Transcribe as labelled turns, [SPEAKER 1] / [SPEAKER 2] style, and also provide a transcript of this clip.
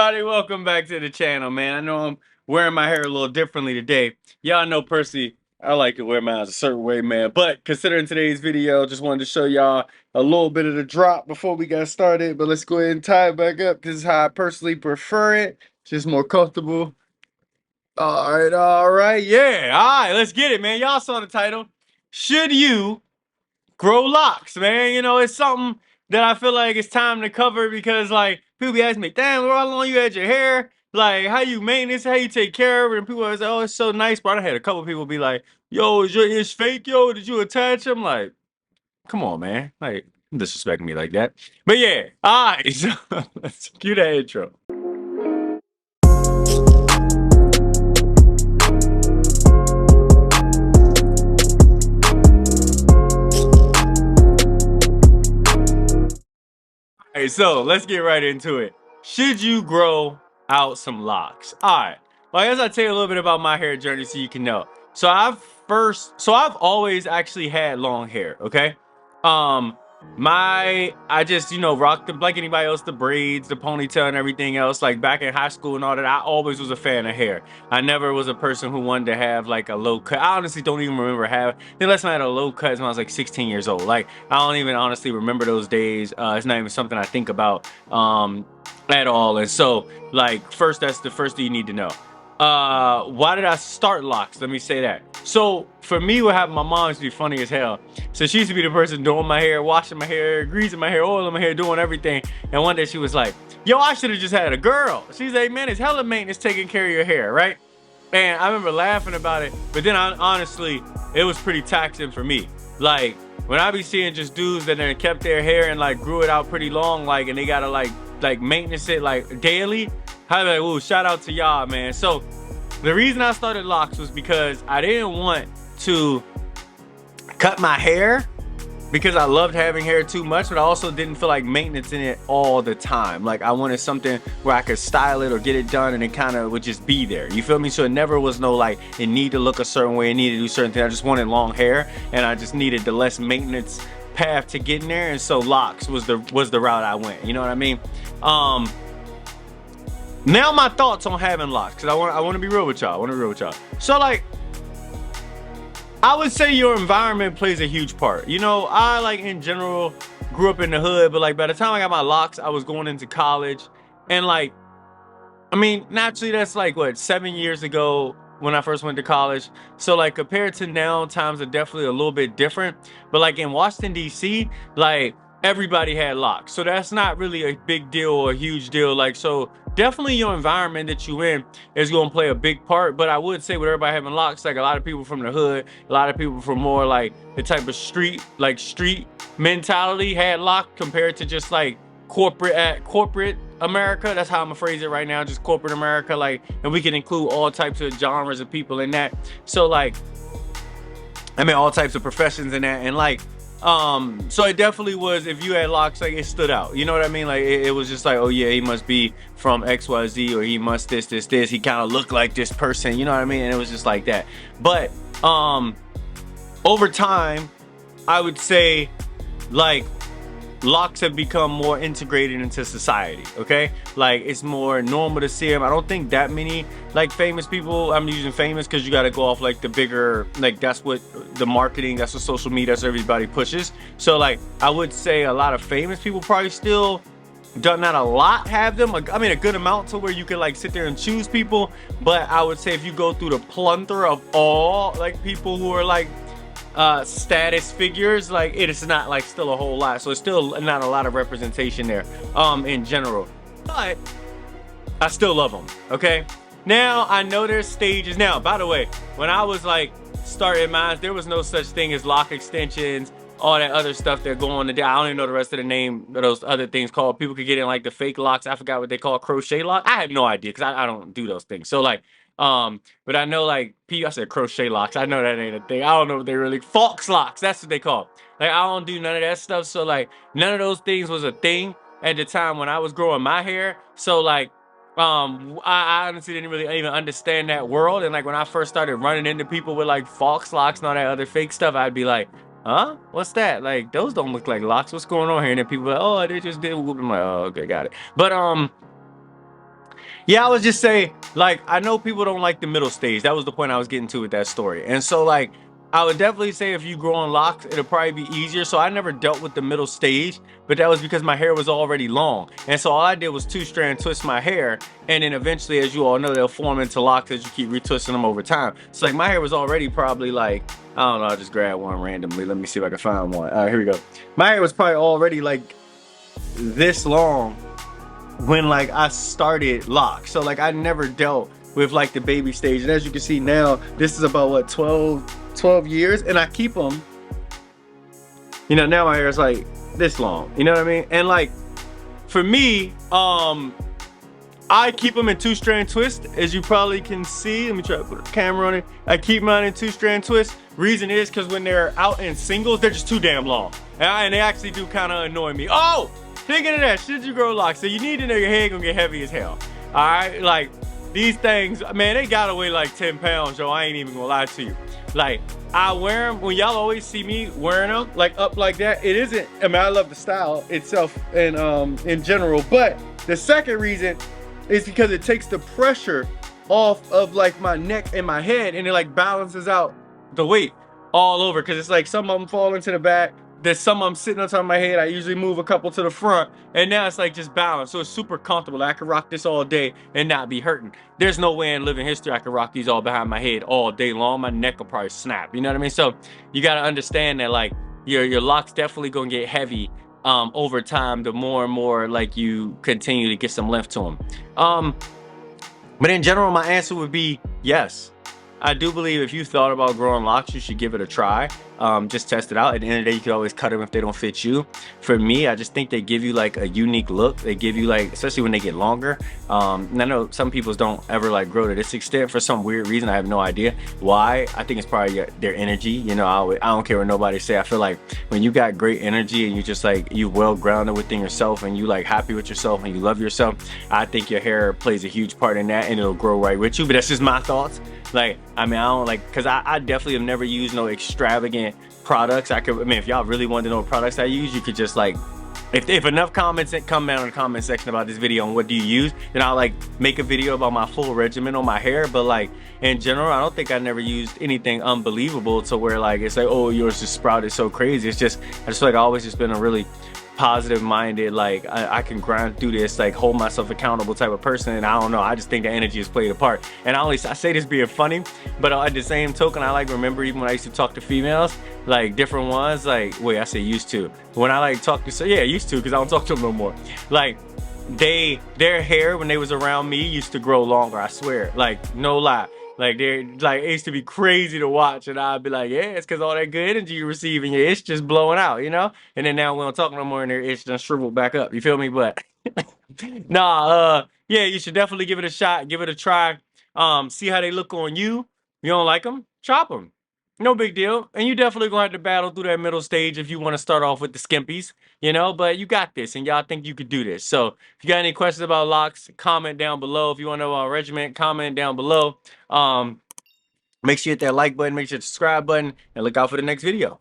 [SPEAKER 1] everybody? Welcome back to the channel, man. I know I'm wearing my hair a little differently today. Y'all know personally, I like to wear mine a certain way, man. But considering today's video, just wanted to show y'all a little bit of the drop before we got started. But let's go ahead and tie it back up. This is how I personally prefer it. Just more comfortable. All right, yeah. All right, let's get it, man. Y'all saw the title. Should you grow locks, man? You know, it's something that I feel like it's time to cover because, like, people be asking me, damn, how long you had your hair? Like, how you maintenance, how you take care of it? And people always say, oh, it's so nice. But I had a couple people be like, yo, is your itch fake, yo? Did you attach them? Like, come on, man. Like, don't disrespect me like that. But yeah, all right. So let's cue that intro. Hey, so let's get right into it. Should you grow out some locks? All right. Well, I guess I'll tell you a little bit about my hair journey so you can know. I've always actually had long hair. Okay. Um, I just rocked the like anybody else the braids, the ponytail, and everything else. Like back in high school and all that, I always was a fan of hair. I never was a person who wanted to have like a low cut. I honestly don't even remember having. The last time I had a low cut is when I was like 16 years old. Like I don't even honestly remember those days. It's not even something I think about at all. And so like that's the first thing you need to know. Why did I start locks? Let me say that. So for me, what happened, my mom used to be funny as hell. So she used to be the person doing my hair, washing my hair, greasing my hair, oiling my hair, doing everything. And one day she was like, yo, I should have just had a girl. She's like, man, it's hella maintenance taking care of your hair, right? And I remember laughing about it, but then honestly, it was pretty taxing for me. Like when I be seeing just dudes that then kept their hair and like grew it out pretty long, like, and they gotta like maintenance it like daily. I be like, ooh, shout out to y'all, man. So the reason I started locks was because I didn't want to cut my hair because I loved having hair too much, but I also didn't feel like maintenance in it all the time. Like I wanted something where I could style it or get it done and it kind of would just be there. You feel me? So it never was no like, it need to look a certain way, it needed to do certain things. I just wanted long hair and I just needed the less maintenance path to getting there. And so locks was the route I went. You know what I mean? Now my thoughts on having locks, because I want to be real with y'all. So like, I would say your environment plays a huge part. You know, I like in general grew up in the hood, but like by the time I got my locks, I was going into college, and like, I mean, naturally that's like what 7 years ago when I first went to college. So like compared to now, times are definitely a little bit different. But like in Washington D.C., like everybody had locks, so that's not really a big deal or a huge deal. Like so. Definitely your environment that you in is going to play a big part, but I would say with everybody having locks, like a lot of people from the hood, a lot of people from more like the type of street mentality had locked compared to just like corporate America. That's how I'm gonna phrase it right now, just corporate America. Like, and we can include all types of genres of people in that. So like, I mean, all types of professions in that, and like, so it definitely was, if you had locks, like it stood out, you know what I mean? Like it was just like, oh yeah, he must be from XYZ, or he must this, he kind of looked like this person, you know what I mean? And it was just like that. But over time, I would say like locks have become more integrated into society. Okay, like it's more normal to see them. I don't think that many like famous people, I'm using famous because you got to go off like the bigger, like that's what the marketing, that's what social media, that's what everybody pushes. So like I would say a lot of famous people probably still not a lot have them. I mean a good amount to where you can like sit there and choose people. But I would say if you go through the plethora of all like people who are like status figures, like it is not like still a whole lot. So it's still not a lot of representation there in general, but I still love them. Okay, now I know there's stages. Now by the way, when I was like starting mine, there was no such thing as lock extensions, all that other stuff they're going today. I don't even know the rest of the name of those other things called. People could get in like the fake locks. I forgot what they call crochet lock. I have no idea because I don't do those things. So like but I know like I said crochet locks. I know that ain't a thing. I don't know what they really fox locks. That's what they call. Like I don't do none of that stuff. So like none of those things was a thing at the time when I was growing my hair. So like I honestly didn't really even understand that world. And like when I first started running into people with like fox locks and all that other fake stuff, I'd be like, huh? What's that? Like those don't look like locks. What's going on here? And then people are like, oh, they just did. I'm like, oh, okay, got it. But Yeah, I would just say, like, I know people don't like the middle stage. That was the point I was getting to with that story. And so, like, I would definitely say if you grow on locks, it'll probably be easier. So I never dealt with the middle stage, but that was because my hair was already long. And so all I did was two strand twist my hair. And then eventually, as you all know, they'll form into locks as you keep retwisting them over time. So, like, my hair was already probably like, I don't know, I'll just grab one randomly. Let me see if I can find one. All right, here we go. My hair was probably already like this long when like I started locks. So like I never dealt with like the baby stage. And as you can see now, this is about what, 12 years, and I keep them, you know, now my hair is like this long, you know what I mean? And like for me, I keep them in two strand twist, as you probably can see. Let me try to put a camera on it. I keep mine in two strand twist. Reason is because when they're out in singles, they're just too damn long. And they actually do kind of annoy me. Oh, thinking of that, should you grow locks? So you need to know your head gonna get heavy as hell. All right, like these things, man, they gotta weigh like 10 pounds, yo. I ain't even gonna lie to you. Like I wear them, when y'all always see me wearing them like up like that, it isn't, I mean, I love the style itself and in general, but the second reason is because it takes the pressure off of like my neck and my head, and it like balances out the weight all over, because it's like some of them fall into the back, there's some of them sitting on top of my head. I usually move a couple to the front, and now it's like just balanced, so it's super comfortable. I can rock this all day and not be hurting. There's no way in living history I could rock these all behind my head all day long. My neck will probably snap, you know what I mean? So you got to understand that like your locks definitely gonna get heavy over time, the more and more like you continue to get some length to them. But in general, my answer would be yes. I do believe if you thought about growing locks, you should give it a try. Just test it out. At the end of the day, you can always cut them if they don't fit you. For me, I just think they give you like a unique look. They give you like, especially when they get longer. And I know some people don't ever like grow to this extent for some weird reason. I have no idea why. I think it's probably their energy. You know, I don't care what nobody say. I feel like when you got great energy and you just like, you well grounded within yourself and you like happy with yourself and you love yourself, I think your hair plays a huge part in that, and it'll grow right with you. But that's just my thoughts. Like, I mean, I don't like, because I definitely have never used no extravagant products. I mean, if y'all really wanted to know what products I use, you could just like, if enough comments come down in the comment section about this video and what do you use, then I'll like make a video about my full regimen on my hair. But like in general, I don't think I never used anything unbelievable to where like it's like, oh, yours just sprouted so crazy. It's just, I just feel like I've always just been a really positive minded, like I can grind through this, like hold myself accountable type of person. And I don't know, I just think the energy has played a part. And I say this being funny, but at the same token, I like remember even when I used to talk to females, like different ones, like wait, I say used to, when I like talk to, so yeah, used to, because I don't talk to them no more. Like their hair when they was around me used to grow longer, I swear, like no lie. Like they're like, it used to be crazy to watch, and I'd be like, yeah, it's because all that good energy you receive and your itch just blowing out, you know. And then now we don't talk no more, and their itch done shriveled back up. You feel me? But nah, yeah, you should definitely give it a shot, give it a try. See how they look on you. You don't like them, chop them. No big deal. And you definitely gonna have to battle through that middle stage if you want to start off with the skimpies, you know. But you got this, and y'all think you could do this. So if you got any questions about locks, comment down below. If you want to know about regimen, comment down below. Make sure you hit that like button, make sure you hit the subscribe button, and look out for the next video.